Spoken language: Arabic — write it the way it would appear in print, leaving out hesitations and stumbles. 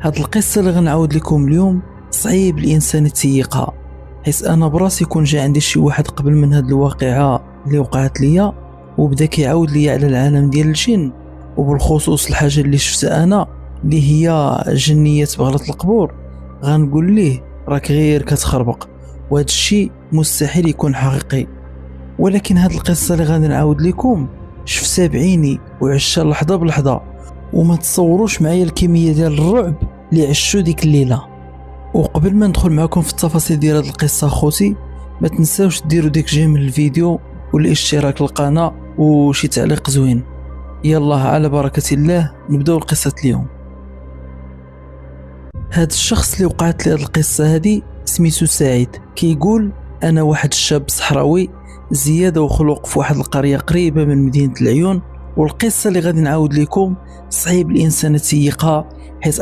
هاد القصة اللي غنعاود لكم اليوم صعيب الانسان يتيقها، حيت انا براسي كون جا عندي شي واحد قبل من هاد الواقعة اللي وقعت ليا وبدا كيعاود ليا على العالم ديال الجن، وبالخصوص الحاجة اللي شفتها انا اللي هي جنيات بغلط القبور. غنقول ليه راك غير كتخربق، وهذا الشيء مستحيل يكون حقيقي. ولكن هاد القصة اللي غادي نعاود لكم شفتها بعيني وعشتها لحظة بلحظة، وما تصوروش معايا الكمية ديال الرعب اللي عشتو ديك الليلة. وقبل ما ندخل معكم في التفاصيل ديال هاد القصة خوتي، ما تنساوش ديروا ديك جيم للفيديو والاشتراك للقناة وشي تعليق زوين. يلا على بركة الله نبداو القصة اليوم. هاد الشخص اللي وقعت لي هاد القصة هادي سميتو سعيد، كيقول انا واحد الشاب صحراوي زيادة وخلوق في واحد القرية قريبة من مدينة العيون. والقصة اللي غادي نعاود لكم صعيب الانسان يتيقها، حيت